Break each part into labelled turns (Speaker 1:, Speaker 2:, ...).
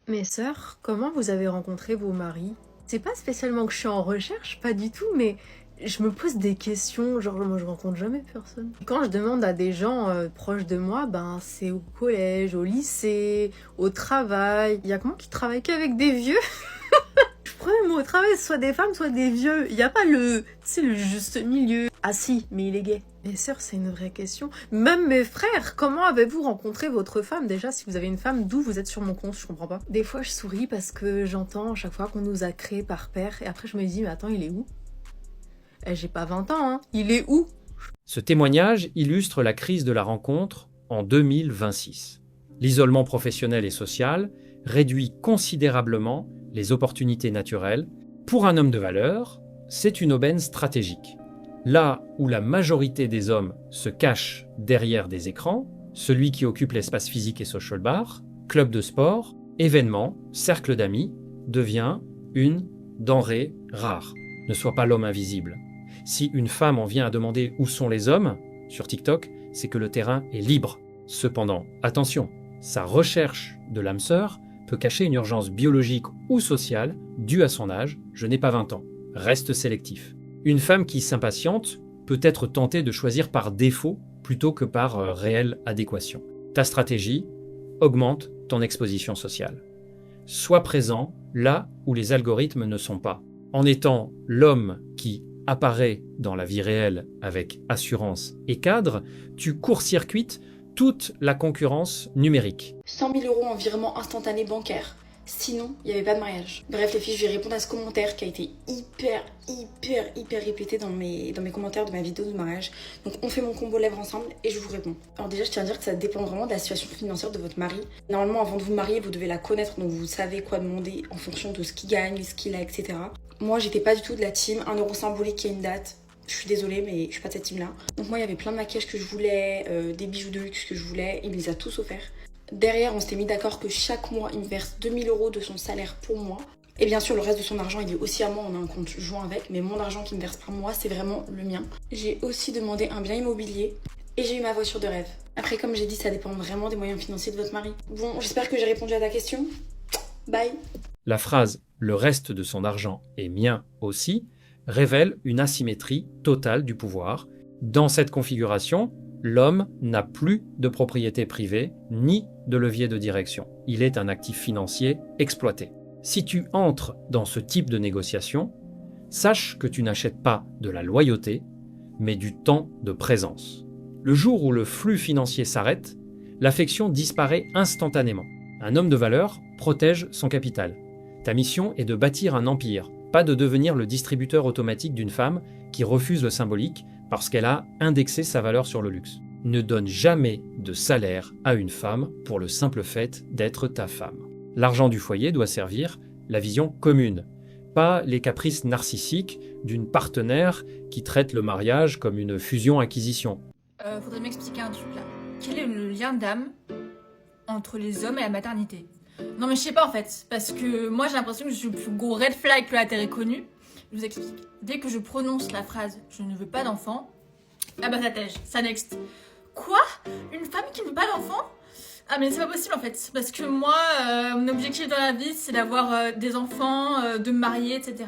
Speaker 1: Mes sœurs, comment vous avez rencontré vos maris? C'est pas spécialement que je suis en recherche, pas du tout, mais je me pose des questions, genre moi je rencontre jamais personne. Quand je demande à des gens proches de moi, ben c'est au collège, au lycée, au travail. Il y a comment qui travaillent qu'avec des vieux? Je pourrais moi au travail, soit des femmes, soit des vieux. Il y a pas le juste milieu. Ah si, mais il est gay. Mes sœurs, c'est une vraie question. Même mes frères, comment avez-vous rencontré votre femme? Déjà, si vous avez une femme, d'où vous êtes sur mon compte? Je comprends pas. Des fois, je souris parce que j'entends à chaque fois qu'on nous a créés par père. Et après, je me dis, mais attends, il est où? J'ai pas 20 ans, hein. Il est où?
Speaker 2: Ce témoignage illustre la crise de la rencontre en 2026. L'isolement professionnel et social réduit considérablement les opportunités naturelles. Pour un homme de valeur, c'est une aubaine stratégique. Là où la majorité des hommes se cachent derrière des écrans, celui qui occupe l'espace physique et social bar, club de sport, événements, cercle d'amis, devient une denrée rare. Ne sois pas l'homme invisible. Si une femme en vient à demander où sont les hommes sur TikTok, c'est que le terrain est libre. Cependant, attention, sa recherche de l'âme sœur peut cacher une urgence biologique ou sociale due à son âge. Je n'ai pas 20 ans. Reste sélectif. Une femme qui s'impatiente peut être tentée de choisir par défaut plutôt que par réelle adéquation. Ta stratégie augmente ton exposition sociale. Sois présent là où les algorithmes ne sont pas. En étant l'homme qui apparaît dans la vie réelle avec assurance et cadre, tu court-circuites toute la concurrence numérique.
Speaker 3: 100 000 € en virement instantané bancaire. Sinon, il n'y avait pas de mariage. Bref, les filles, je vais répondre à ce commentaire qui a été hyper répété dans mes commentaires de ma vidéo de mariage. Donc, on fait mon combo lèvres ensemble et je vous réponds. Alors déjà, je tiens à dire que ça dépend vraiment de la situation financière de votre mari. Normalement, avant de vous marier, vous devez la connaître, donc vous savez quoi demander en fonction de ce qu'il gagne, ce qu'il a, etc. Moi, j'étais pas du tout de la team 1 € symbolique et une date. Je suis désolée, mais je suis pas de cette team-là. Donc moi, il y avait plein de maquillages que je voulais, des bijoux de luxe que je voulais. Il me les a tous offerts. Derrière, on s'était mis d'accord que chaque mois, il me verse 2 000 € de son salaire pour moi. Et bien sûr, le reste de son argent, il est aussi à moi, on a un compte joint avec. Mais mon argent qu'il me verse par mois, c'est vraiment le mien. J'ai aussi demandé un bien immobilier et j'ai eu ma voiture de rêve. Après, comme j'ai dit, ça dépend vraiment des moyens financiers de votre mari. Bon, j'espère que j'ai répondu à ta question. Bye.
Speaker 2: La phrase « le reste de son argent est mien aussi » révèle une asymétrie totale du pouvoir. Dans cette configuration, l'homme n'a plus de propriété privée ni de levier de direction. Il est un actif financier exploité. Si tu entres dans ce type de négociation, sache que tu n'achètes pas de la loyauté, mais du temps de présence. Le jour où le flux financier s'arrête, l'affection disparaît instantanément. Un homme de valeur protège son capital. Ta mission est de bâtir un empire, pas de devenir le distributeur automatique d'une femme qui refuse le symbolique parce qu'elle a indexé sa valeur sur le luxe. Ne donne jamais de salaire à une femme pour le simple fait d'être ta femme. L'argent du foyer doit servir la vision commune, pas les caprices narcissiques d'une partenaire qui traite le mariage comme une fusion-acquisition.
Speaker 4: Faudrait m'expliquer un truc là. Quel est le lien d'âme entre les hommes et la maternité? Non mais je sais pas en fait, parce que moi j'ai l'impression que je suis le plus gros red flag que la Terre ait connu. Je vous explique. Dès que je prononce la phrase « je ne veux pas d'enfant », ah bah ça tège, ça next. Quoi? Une femme qui ne veut pas d'enfant? Ah mais c'est pas possible en fait, parce que moi, mon objectif dans la vie c'est d'avoir des enfants, de me marier, etc.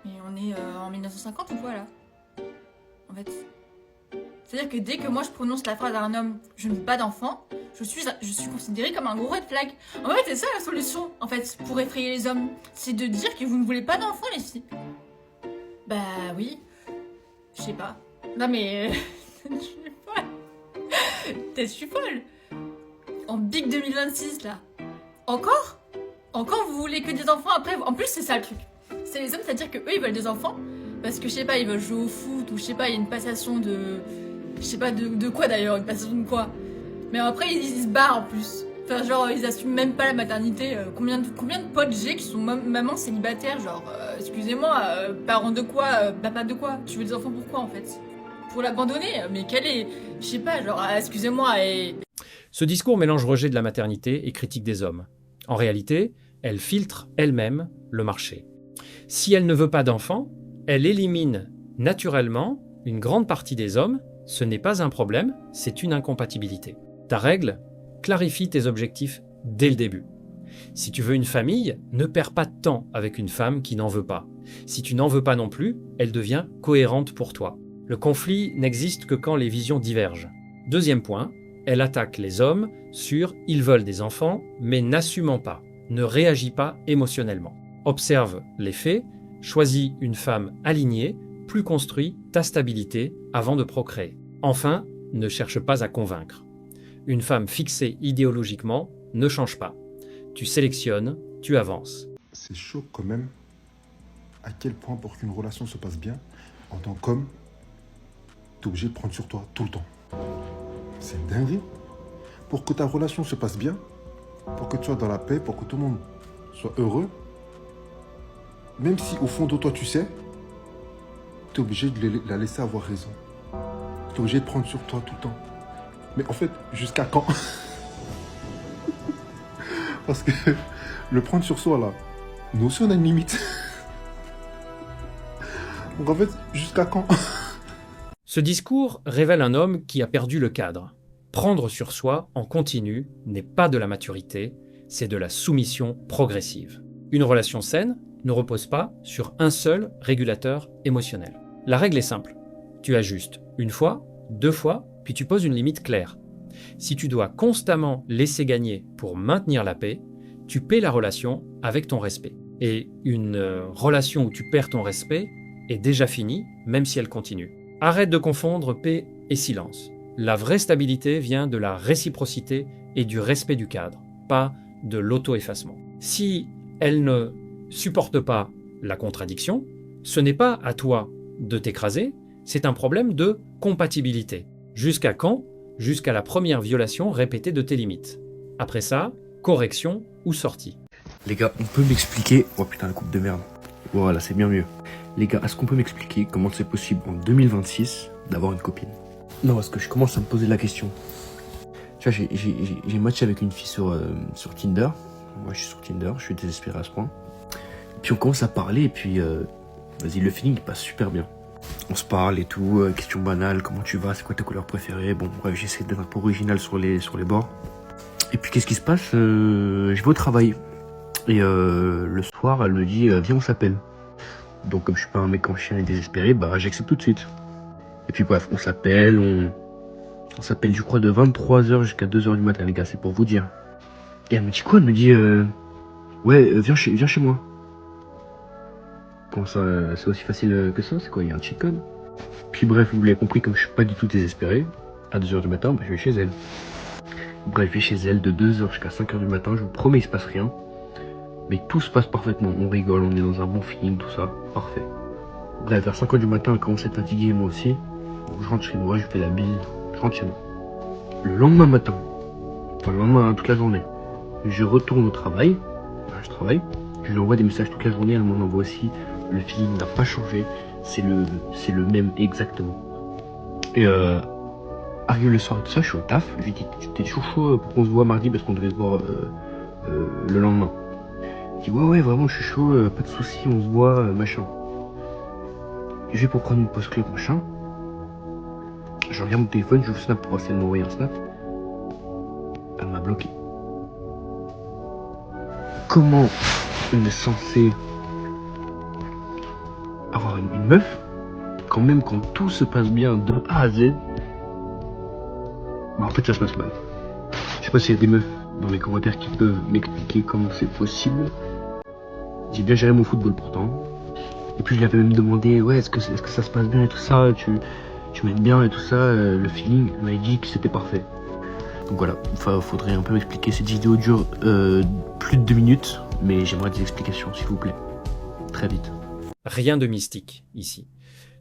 Speaker 4: Mais on est en 1950 ou quoi là? En fait. C'est-à-dire que dès que moi je prononce la phrase à un homme « je ne veux pas d'enfant », je suis considérée comme un gros red flag. En fait, c'est ça la solution, en fait, pour effrayer les hommes. C'est de dire que vous ne voulez pas d'enfants, les filles. Bah oui. Je sais pas. Non mais... je suis folle. Je suis folle. En Big 2026, là. Encore vous voulez que des enfants après? En plus, c'est ça le truc. C'est les hommes, c'est-à-dire qu'eux, ils veulent des enfants. Parce que, je sais pas, ils veulent jouer au foot, ou je sais pas, il y a une passation de... Je sais pas de quoi d'ailleurs, une passation de quoi. Mais après, ils se barrent en plus. Enfin, genre, ils assument même pas la maternité. Combien de potes j'ai qui sont maman célibataires, genre, excusez-moi, parents de quoi, papa de quoi? Tu veux des enfants pourquoi en fait? Pour l'abandonner? Mais quel est... Je sais pas, genre, excusez-moi et...
Speaker 2: Ce discours mélange rejet de la maternité et critique des hommes. En réalité, elle filtre elle-même le marché. Si elle ne veut pas d'enfants, elle élimine naturellement une grande partie des hommes. Ce n'est pas un problème, c'est une incompatibilité. Ta règle, clarifie tes objectifs dès le début. Si tu veux une famille, ne perds pas de temps avec une femme qui n'en veut pas. Si tu n'en veux pas non plus, elle devient cohérente pour toi. Le conflit n'existe que quand les visions divergent. Deuxième point, elle attaque les hommes sur « ils veulent des enfants, mais n'assumant pas, ne réagit pas émotionnellement ». Observe les faits, choisis une femme alignée, plus construit ta stabilité avant de procréer. Enfin, ne cherche pas à convaincre. Une femme fixée idéologiquement ne change pas. Tu sélectionnes, tu avances.
Speaker 5: C'est chaud quand même à quel point pour qu'une relation se passe bien, en tant qu'homme, t'es obligé de prendre sur toi tout le temps. C'est une dinguerie. Pour que ta relation se passe bien, pour que tu sois dans la paix, pour que tout le monde soit heureux, même si au fond de toi tu sais, t'es obligé de la laisser avoir raison. T'es obligé de prendre sur toi tout le temps. Mais en fait, jusqu'à quand? Parce que le prendre sur soi là, nous aussi on a une limite. Donc en fait, jusqu'à quand?
Speaker 2: Ce discours révèle un homme qui a perdu le cadre. Prendre sur soi en continu n'est pas de la maturité, c'est de la soumission progressive. Une relation saine ne repose pas sur un seul régulateur émotionnel. La règle est simple. Tu ajustes une fois, 2 fois, puis tu poses une limite claire. Si tu dois constamment laisser gagner pour maintenir la paix, tu paies la relation avec ton respect. Et une relation où tu perds ton respect est déjà finie, même si elle continue. Arrête de confondre paix et silence. La vraie stabilité vient de la réciprocité et du respect du cadre, pas de l'auto-effacement. Si elle ne supporte pas la contradiction, ce n'est pas à toi de t'écraser, c'est un problème de compatibilité. Jusqu'à quand? Jusqu'à la première violation répétée de tes limites. Après ça, correction ou sortie.
Speaker 6: Les gars, on peut m'expliquer... Oh putain, la coupe de merde. Voilà, c'est bien mieux. Les gars, est-ce qu'on peut m'expliquer comment c'est possible en 2026 d'avoir une copine? Non, parce que je commence à me poser la question. Tu vois, j'ai matché avec une fille sur Tinder. Moi, je suis sur Tinder, je suis désespéré à ce point. Et puis on commence à parler et puis... vas-y, le feeling il passe super bien. On se parle et tout, questions banales, comment tu vas, c'est quoi ta couleur préférée? Bon, bref, j'essaie d'être un peu original sur les bords. Et puis qu'est-ce qui se passe? Je vais au travail. Et le soir, elle me dit, viens, on s'appelle. Donc comme je suis pas un mec en chien et désespéré, bah j'accepte tout de suite. Et puis bref, on s'appelle, on s'appelle je crois de 23h jusqu'à 2h du matin, les gars, c'est pour vous dire. Et elle me dit quoi? Elle me dit, ouais, viens chez moi. Comment ça, c'est aussi facile que ça? C'est quoi, il y a un cheat code? Puis bref, vous l'avez compris, comme je suis pas du tout désespéré, à 2h du matin, bah, je vais chez elle. Bref, je vais chez elle de 2h jusqu'à 5h du matin, je vous promets, il se passe rien. Mais tout se passe parfaitement, on rigole, on est dans un bon feeling, tout ça, parfait. Bref, vers 5h du matin, elle commence à être fatiguée, moi aussi. Donc, je rentre chez moi, je fais la bise, je rentre chez moi. Le lendemain matin, enfin le lendemain, toute la journée, je retourne au travail, je travaille, je lui envoie des messages toute la journée, elle m'en envoie aussi. Le feeling n'a pas changé, c'est le même exactement. Et arrive le soir et tout ça, je suis au taf, je lui dis t'es chaud pour qu'on se voit mardi parce qu'on devait se voir le lendemain. Il dit ouais vraiment je suis chaud, pas de soucis, on se voit, machin. Je vais pour prendre une pause clope, machin. Je regarde mon téléphone, je snap pour essayer de m'envoyer un snap. Elle m'a bloqué. Comment on est censé avoir une meuf quand même quand tout se passe bien de A à Z? Bah en fait ça se passe mal. Je sais pas s'il y a des meufs dans les commentaires qui peuvent m'expliquer comment c'est possible. J'ai bien géré mon football pourtant. Et puis je lui avais même demandé ouais est-ce que ça se passe bien et tout ça, tu m'aimes bien et tout ça, le feeling, elle m'avait dit que c'était parfait. Donc voilà, faudrait un peu m'expliquer. Cette vidéo dure plus de 2 minutes, mais j'aimerais des explications s'il vous plaît. Très vite.
Speaker 2: Rien de mystique ici.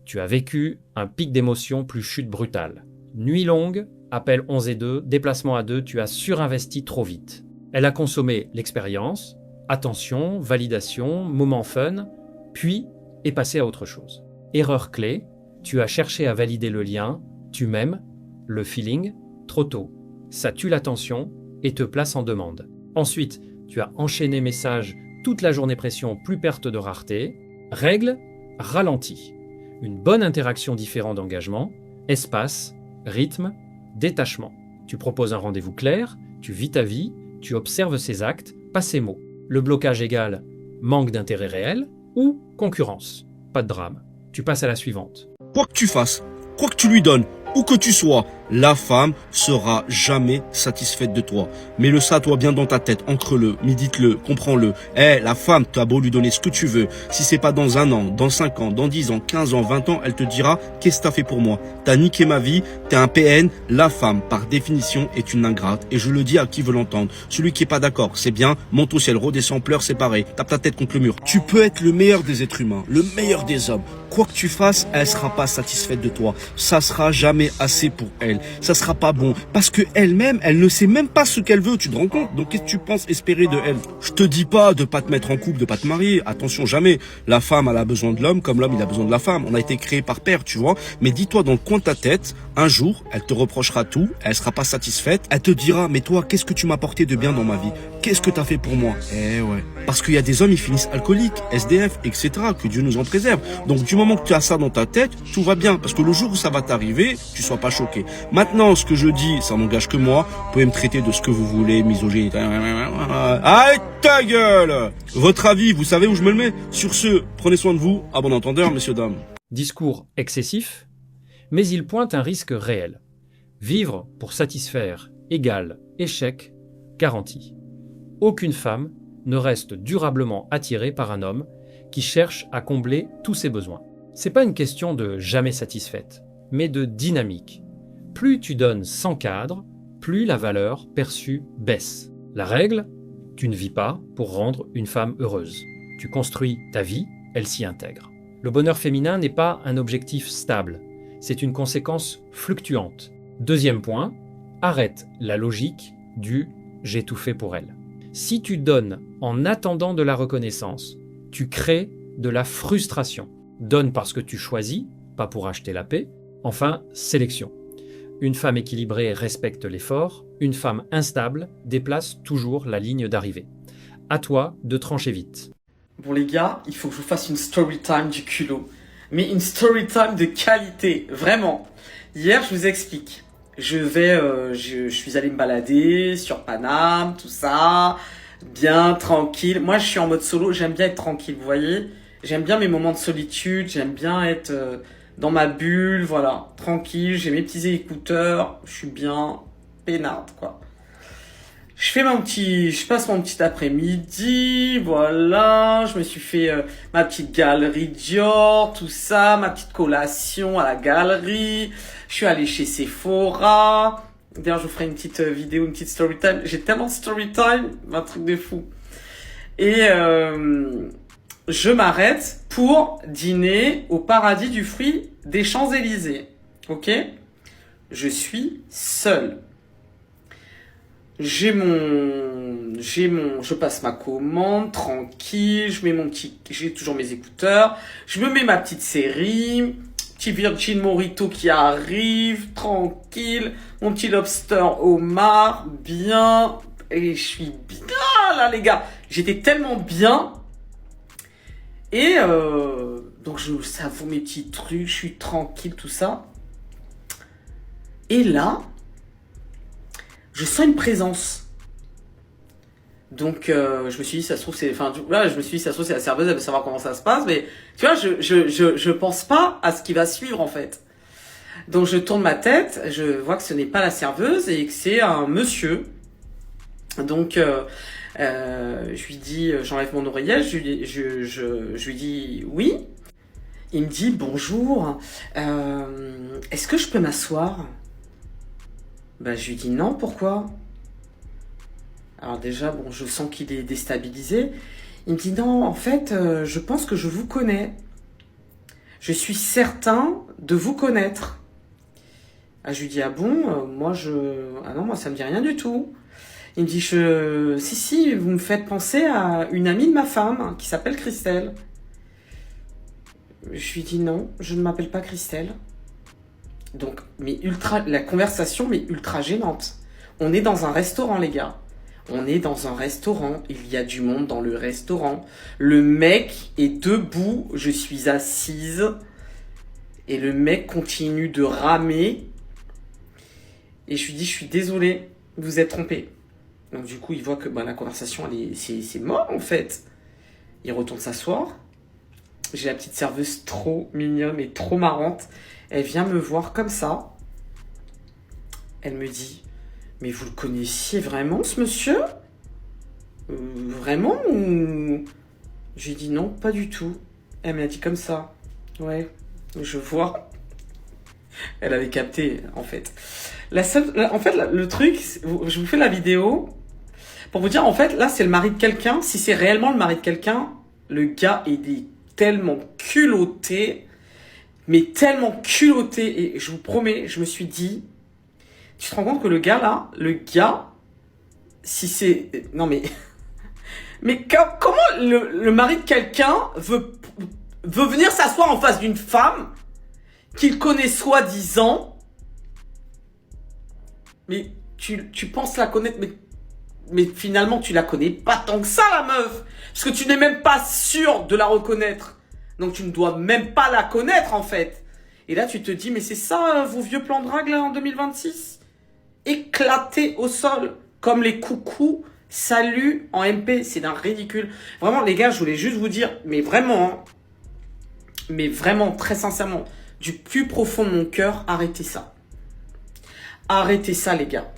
Speaker 2: Tu as vécu un pic d'émotion plus chute brutale. Nuit longue, appel 11 et 2, déplacement à 2, tu as surinvesti trop vite. Elle a consommé l'expérience, attention, validation, moment fun, puis est passée à autre chose. Erreur clé, tu as cherché à valider le lien, tu m'aimes, le feeling, trop tôt. Ça tue l'attention et te place en demande. Ensuite, tu as enchaîné messages, toute la journée pression, plus perte de rareté. Règle, ralenti. Une bonne interaction différent d'engagement, espace, rythme, détachement. Tu proposes un rendez-vous clair, tu vis ta vie, Tu observes ses actes, pas ses mots. Le blocage égale manque d'intérêt réel ou concurrence. Pas de drame. Tu passes à la suivante.
Speaker 7: Quoi que tu fasses, quoi que tu lui donnes, où que tu sois, la femme sera jamais satisfaite de toi. Mets-le ça, toi, bien dans ta tête, ancre-le, médite-le, comprends-le. La femme, t'as beau lui donner ce que tu veux. Si c'est pas dans 1 an, dans 5 ans, dans 10 ans, 15 ans, 20 ans, elle te dira, qu'est-ce que t'as fait pour moi? T'as niqué ma vie, t'es un PN. La femme, par définition, est une ingrate. Et je le dis à qui veut l'entendre. Celui qui est pas d'accord, c'est bien, monte au ciel, redescend, pleure, c'est pareil. Tape ta tête contre le mur. Tu peux être le meilleur des êtres humains, le meilleur des hommes. Quoi que tu fasses, elle sera pas satisfaite de toi. Ça sera jamais assez pour elle. Ça sera pas bon. Parce que elle-même, elle ne sait même pas ce qu'elle veut. Tu te rends compte? Donc qu'est-ce que tu penses espérer de elle? Je te dis pas de pas te mettre en couple, de pas te marier. Attention, jamais. La femme, elle a besoin de l'homme comme l'homme, il a besoin de la femme. On a été créé par pair, tu vois. Mais dis-toi dans le coin de ta tête, un jour, elle te reprochera tout. Elle sera pas satisfaite. Elle te dira, mais toi, qu'est-ce que tu m'as apporté de bien dans ma vie? Qu'est-ce que t'as fait pour moi? Ouais. Parce qu'il y a des hommes, ils finissent alcooliques, SDF, etc. Que Dieu nous en préserve. Donc du moment que tu as ça dans ta tête, tout va bien. Parce que le jour où ça va t'arriver, tu sois pas choqué. Maintenant, ce que je dis, ça n'engage que moi. Vous pouvez me traiter de ce que vous voulez, misogyne. Aïe, ta gueule! Votre avis, vous savez où je me le mets? Sur ce, prenez soin de vous. À bon entendeur, messieurs, dames.
Speaker 2: Discours excessif, mais il pointe un risque réel. Vivre pour satisfaire égale échec garanti. Aucune femme ne reste durablement attirée par un homme qui cherche à combler tous ses besoins. C'est pas une question de jamais satisfaite, mais de dynamique. Plus tu donnes sans cadre, plus la valeur perçue baisse. La règle, tu ne vis pas pour rendre une femme heureuse. Tu construis ta vie, elle s'y intègre. Le bonheur féminin n'est pas un objectif stable, c'est une conséquence fluctuante. Deuxième point, arrête la logique du « j'ai tout fait pour elle ». Si tu donnes en attendant de la reconnaissance, tu crées de la frustration. Donne parce que tu choisis, pas pour acheter la paix. Enfin, sélection. Une femme équilibrée respecte l'effort, une femme instable déplace toujours la ligne d'arrivée. À toi de trancher vite.
Speaker 8: Bon les gars, il faut que je vous fasse une story time du culot. Mais une story time de qualité, vraiment. Hier, je vous explique. Je suis allé me balader sur Paname, tout ça, bien tranquille. Moi, je suis en mode solo, j'aime bien être tranquille, vous voyez. J'aime bien mes moments de solitude, j'aime bien être dans ma bulle, voilà, tranquille. J'ai mes petits écouteurs, je suis bien peinarde, quoi. Je passe mon petit après-midi, voilà, je me suis fait ma petite galerie Dior, tout ça, ma petite collation à la galerie. Je suis allé chez Sephora. D'ailleurs, je vous ferai une petite vidéo, une petite story time. J'ai tellement de story time, un truc de fou. Et je m'arrête pour dîner au Paradis du fruit des Champs-Élysées. Ok? Je suis seule. Je passe ma commande, tranquille, j'ai toujours mes écouteurs, je me mets ma petite série, petit Virgin Morito qui arrive, tranquille, mon petit lobster homard, bien, et je suis bien là les gars, j'étais tellement bien, et donc je savoure mes petits trucs, je suis tranquille, tout ça, et là, je sens une présence. Donc, je me suis dit, ça se trouve, c'est la serveuse, elle veut savoir comment ça se passe, mais, tu vois, je pense pas à ce qui va suivre, en fait. Donc, je tourne ma tête, je vois que ce n'est pas la serveuse et que c'est un monsieur. Donc, je lui dis, j'enlève mon oreillette, je lui dis oui. Il me dit, bonjour, est-ce que je peux m'asseoir? Bah, je lui dis non, pourquoi? Alors déjà, bon, je sens qu'il est déstabilisé. Il me dit non, en fait, je pense que je vous connais. Je suis certain de vous connaître. Ah, je lui dis, ah bon, ah non, moi, ça me dit rien du tout. Il me dit, si, vous me faites penser à une amie de ma femme qui s'appelle Christelle. Je lui dis non, je ne m'appelle pas Christelle. Donc, la conversation, mais ultra gênante. On est dans un restaurant, les gars. On est dans un restaurant. Il y a du monde dans le restaurant. Le mec est debout. Je suis assise. Et le mec continue de ramer. Et je lui dis, je suis désolée, vous êtes trompé. Donc du coup, il voit que la conversation, c'est mort en fait. Il retourne s'asseoir. J'ai la petite serveuse trop mignonne et trop marrante. Elle vient me voir comme ça. Elle me dit, mais vous le connaissiez vraiment ce monsieur? Vraiment ou... J'ai dit non, pas du tout. Elle m'a dit comme ça. Ouais, je vois. Elle avait capté, en fait. Le truc, je vous fais la vidéo pour vous dire, en fait, là, c'est le mari de quelqu'un. Si c'est réellement le mari de quelqu'un, le gars, il est tellement culotté, mais tellement culotté. Et je vous promets, je me suis dit, tu te rends compte que le gars, si c'est... Non, mais... Mais comment le mari de quelqu'un veut venir s'asseoir en face d'une femme qu'il connaît soi-disant, mais tu penses la connaître, mais finalement tu la connais pas tant que ça, la meuf, parce que tu n'es même pas sûr de la reconnaître, donc tu ne dois même pas la connaître en fait. Et là tu te dis, mais c'est ça vos vieux plans de drague là en 2026, éclatés au sol comme les coucous. Salut en MP, c'est d'un ridicule. Vraiment, les gars, je voulais juste vous dire, mais vraiment, très sincèrement, du plus profond de mon cœur, arrêtez ça. Arrêtez ça, les gars.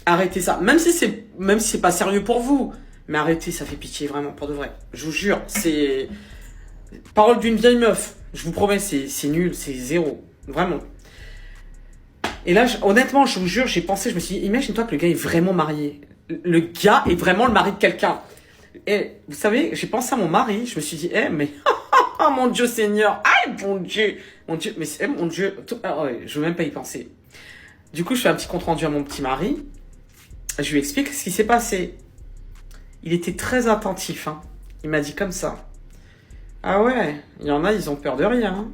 Speaker 8: Arrêtez ça. Même si c'est pas sérieux pour vous, mais arrêtez, ça fait pitié, vraiment, pour de vrai. Je vous jure, c'est... Parole d'une vieille meuf. Je vous promets, c'est nul, c'est zéro. Vraiment. Et là, honnêtement, je vous jure, j'ai pensé, je me suis dit, imagine-toi que le gars est vraiment marié. Le gars est vraiment le mari de quelqu'un. Et vous savez, j'ai pensé à mon mari, je me suis dit, mais oh mon Dieu Seigneur, aïe mon Dieu, mais c'est mon Dieu, ouais, je veux même pas y penser. Du coup, je fais un petit compte rendu à mon petit mari, je lui explique ce qui s'est passé. Il était très attentif, hein. Il m'a dit comme ça. Ah ouais, il y en a, ils ont peur de rien. Hein.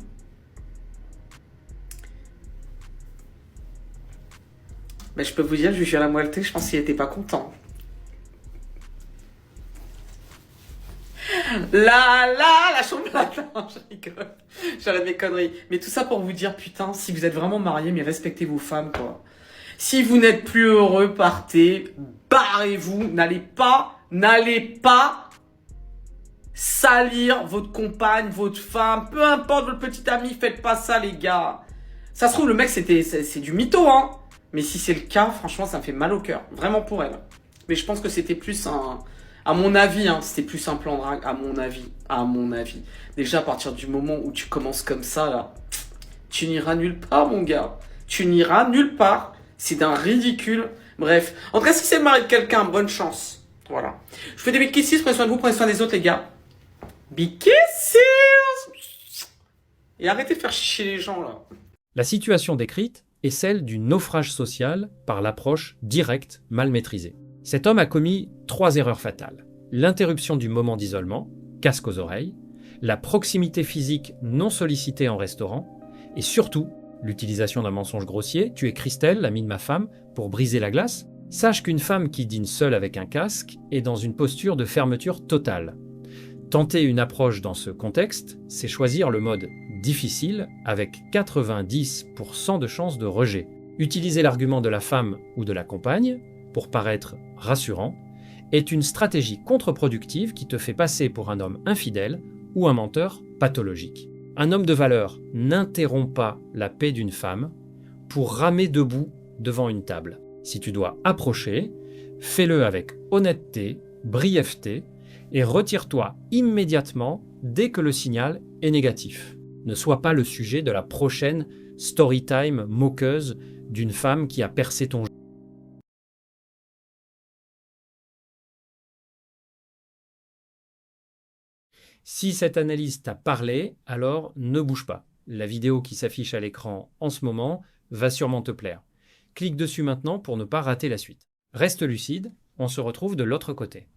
Speaker 8: Mais je peux vous dire, je lui suis à la moitié, je pense qu'il était pas content. La chambre non, je rigole. J'arrête mes conneries. Mais tout ça pour vous dire, putain, si vous êtes vraiment mariés, mais respectez vos femmes, quoi. Si vous n'êtes plus heureux, partez, barrez-vous, n'allez pas salir votre compagne, votre femme, peu importe votre petit ami, faites pas ça, les gars. Ça se trouve, le mec, c'est du mytho, hein. Mais si c'est le cas, franchement, ça me fait mal au cœur. Vraiment pour elle. Mais je pense que c'était plus à mon avis, hein, c'était plus un plan drague, à mon avis. Déjà, à partir du moment où tu commences comme ça, là, tu n'iras nulle part, mon gars. Tu n'iras nulle part. C'est d'un ridicule. Bref. En tout cas, si c'est le mari de quelqu'un, bonne chance. Voilà. Je vous fais des big kisses, prenez soin de vous, prenez soin des autres, les gars. Big kisses! Et arrêtez de faire chier les gens, là.
Speaker 2: La situation décrite est celle du naufrage social par l'approche directe mal maîtrisée. Cet homme a commis 3 erreurs fatales. L'interruption du moment d'isolement, casque aux oreilles, la proximité physique non sollicitée en restaurant, et surtout, l'utilisation d'un mensonge grossier. Tu es Christelle, l'amie de ma femme, pour briser la glace. Sache qu'une femme qui dîne seule avec un casque est dans une posture de fermeture totale. Tenter une approche dans ce contexte, c'est choisir le mode difficile avec 90% de chances de rejet. Utiliser l'argument de la femme ou de la compagne pour paraître rassurant est une stratégie contre-productive qui te fait passer pour un homme infidèle ou un menteur pathologique. Un homme de valeur n'interrompt pas la paix d'une femme pour ramer debout devant une table. Si tu dois approcher, fais-le avec honnêteté, brièveté et retire-toi immédiatement dès que le signal est négatif. Ne sois pas le sujet de la prochaine storytime moqueuse d'une femme qui a percé ton jeu. Si cette analyse t'a parlé, alors ne bouge pas. La vidéo qui s'affiche à l'écran en ce moment va sûrement te plaire. Clique dessus maintenant pour ne pas rater la suite. Reste lucide, on se retrouve de l'autre côté.